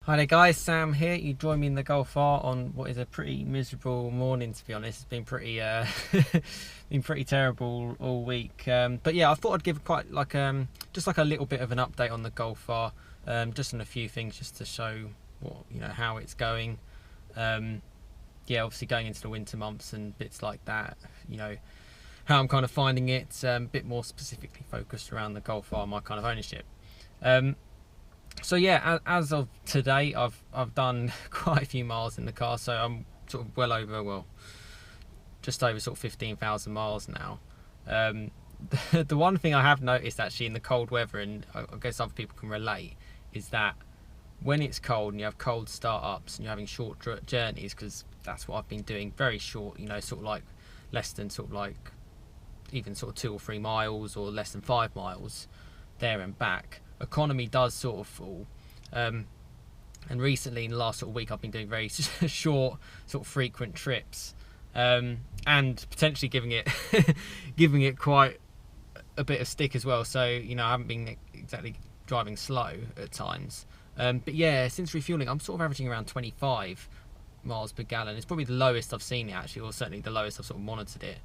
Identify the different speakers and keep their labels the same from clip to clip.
Speaker 1: Hi there guys, Sam here. You join me in the Golf R on what is a pretty miserable morning, to be honest. It's been pretty been pretty terrible all week. But yeah, I thought I'd give quite like just like a little bit of an update on the Golf R, just on a few things just to show what how it's going. Yeah, obviously going into the winter months and bits like that, how I'm kind of finding it, a bit more specifically focused around the Golf R, my kind of ownership. So yeah, as of today, I've done quite a few miles in the car, so I'm sort of just over sort of 15,000 miles now. The one thing I have noticed actually in the cold weather, and I guess other people can relate, is that when it's cold and you have cold start-ups and you're having short journeys, because that's what I've been doing, very short, sort of like less than sort of like even sort of 2 or 3 miles or less than 5 miles there and back, economy does sort of fall. And recently in the last sort of week I've been doing very short sort of frequent trips, and potentially giving it quite a bit of stick as well, so I haven't been exactly driving slow at times, but yeah, since refueling I'm sort of averaging around 25 miles per gallon. It's probably the lowest I've seen it actually, or certainly the lowest I've sort of monitored it.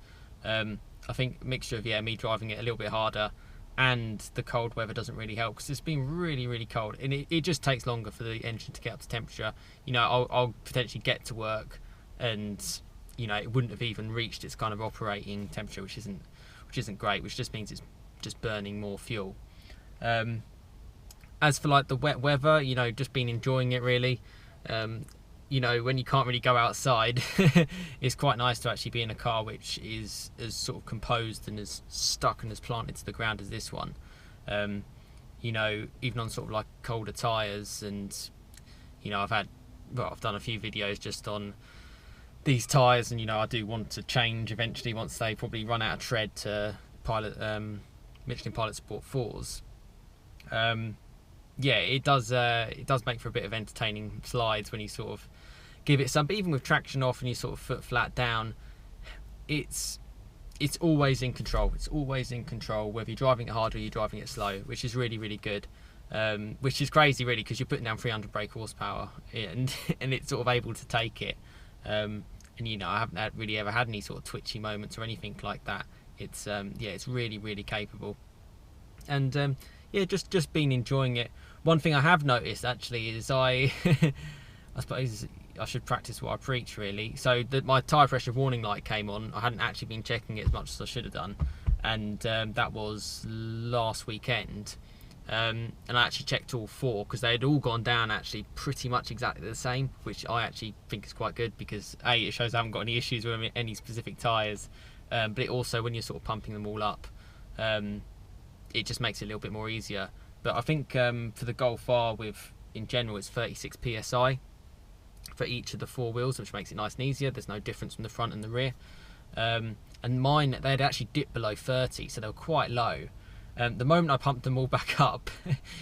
Speaker 1: I think a mixture of me driving it a little bit harder and the cold weather doesn't really help, because it's been really cold and it just takes longer for the engine to get up to temperature. I'll potentially get to work and it wouldn't have even reached its kind of operating temperature, which isn't great, which just means it's just burning more fuel. As for like the wet weather, just been enjoying it really. When you can't really go outside, it's quite nice to actually be in a car which is as sort of composed and as stuck and as planted to the ground as this one. Even on sort of like colder tyres, and I've done a few videos just on these tyres, and I do want to change eventually once they probably run out of tread to Michelin Pilot Sport 4s. Yeah, it does make for a bit of entertaining slides when you sort of give it some, but even with traction off and you sort of foot flat down, it's always in control. It's always in control, whether you're driving it hard or you're driving it slow, which is really good. Which is crazy really, because you're putting down 300 brake horsepower and it's sort of able to take it. And I haven't really ever had any sort of twitchy moments or anything like that. It's it's really capable. And yeah, just been enjoying it. One thing I have noticed actually is I suppose I should practice what I preach really. So my tyre pressure warning light came on. I hadn't actually been checking it as much as I should have done, and that was last weekend. And I actually checked all 4 because they had all gone down actually pretty much exactly the same, which I actually think is quite good, because it shows I haven't got any issues with any specific tyres, but it also, when you're sort of pumping them all up, it just makes it a little bit more easier. But I think for the Golf R, in general, it's 36 psi for each of the 4 wheels, which makes it nice and easier. There's no difference from the front and the rear. And mine, they'd actually dipped below 30, so they were quite low. The moment I pumped them all back up,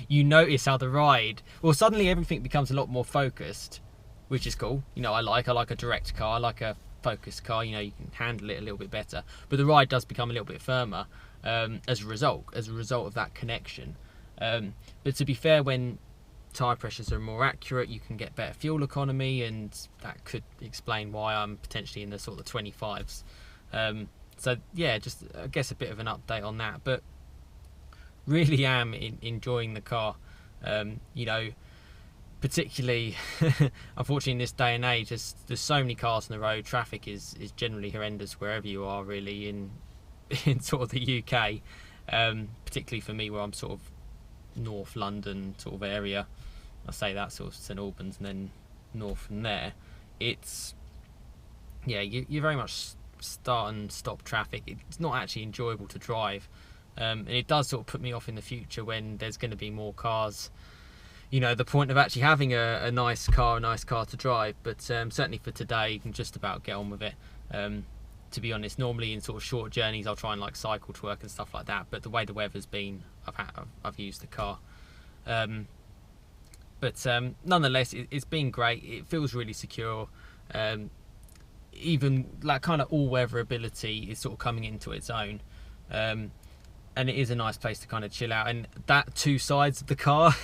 Speaker 1: you notice how the ride, well, suddenly everything becomes a lot more focused, which is cool. I like a direct car, I like a focused car. You can handle it a little bit better, but the ride does become a little bit firmer as a result of that connection. But to be fair, when tyre pressures are more accurate, you can get better fuel economy, and that could explain why I'm potentially in the sort of 25s. So yeah, just I guess a bit of an update on that, but really am enjoying the car. Particularly unfortunately in this day and age, there's so many cars on the road. Traffic is generally horrendous wherever you are really in sort of the UK, particularly for me where I'm sort of North London sort of area. I say that sort of St Albans and then north from there. It's you're very much start and stop traffic. It's not actually enjoyable to drive, and it does sort of put me off in the future when there's going to be more cars. The point of actually having a nice car to drive. But certainly for today, you can just about get on with it. To be honest, normally in sort of short journeys I'll try and like cycle to work and stuff like that, but the way the weather's been, I've used the car. But nonetheless, it's been great. It feels really secure. Even like kind of all-weather ability is sort of coming into its own. and it is a nice place to kind of chill out. And that two sides of the car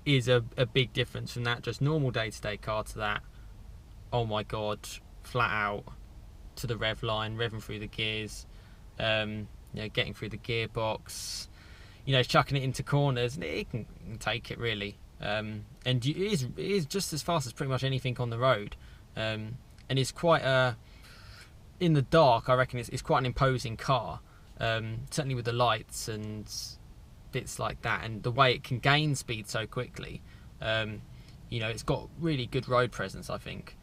Speaker 1: is a big difference from that just normal day-to-day car to that, oh my god, flat out to the rev line, revving through the gears, you know, getting through the gearbox, you know, chucking it into corners, and it can take it really. And it is just as fast as pretty much anything on the road, and it's quite in the dark, I reckon it's quite an imposing car, certainly with the lights and bits like that, and the way it can gain speed so quickly. You know, it's got really good road presence, I think.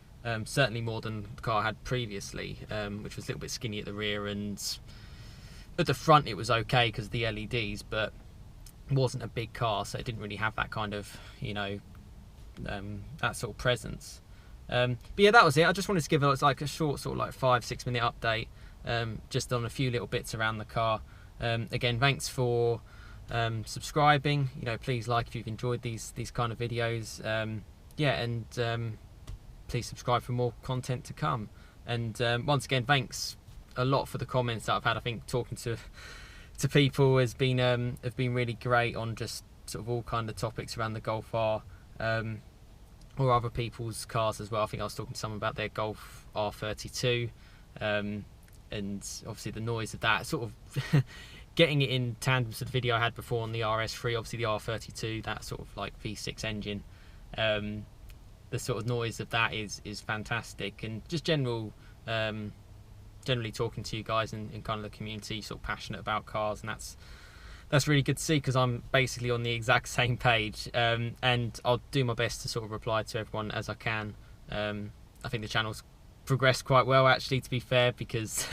Speaker 1: Certainly more than the car had previously, which was a little bit skinny at the rear, and at the front it was okay because of the LEDs, but it wasn't a big car, so it didn't really have that kind of, you know, that sort of presence. But yeah, that was it. I just wanted to give it like a short sort of like 5-6 minute update, just on a few little bits around the car. Again, thanks for subscribing. You know, please like if you've enjoyed these kind of videos. Yeah, and please subscribe for more content to come. And once again, thanks a lot for the comments that I've had. I think talking to people have been really great on just sort of all kind of topics around the Golf R, or other people's cars as well. I think I was talking to someone about their Golf R32, and obviously the noise of that, sort of getting it in tandem to the video I had before on the RS3, obviously the R32, that sort of like V6 engine. The sort of noise of that is fantastic, and just generally talking to you guys in kind of the community, sort of passionate about cars, and that's really good to see, because I'm basically on the exact same page, and I'll do my best to sort of reply to everyone as I can. I think the channel's progressed quite well, actually, to be fair, because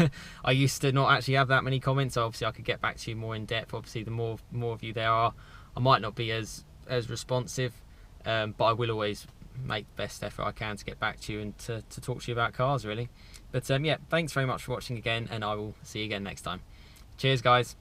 Speaker 1: I used to not actually have that many comments, so obviously I could get back to you more in depth. Obviously the more of you there are, I might not be as responsive, but I will always make the best effort I can to get back to you and to talk to you about cars, really. But yeah, thanks very much for watching again, and I will see you again next time. Cheers, guys.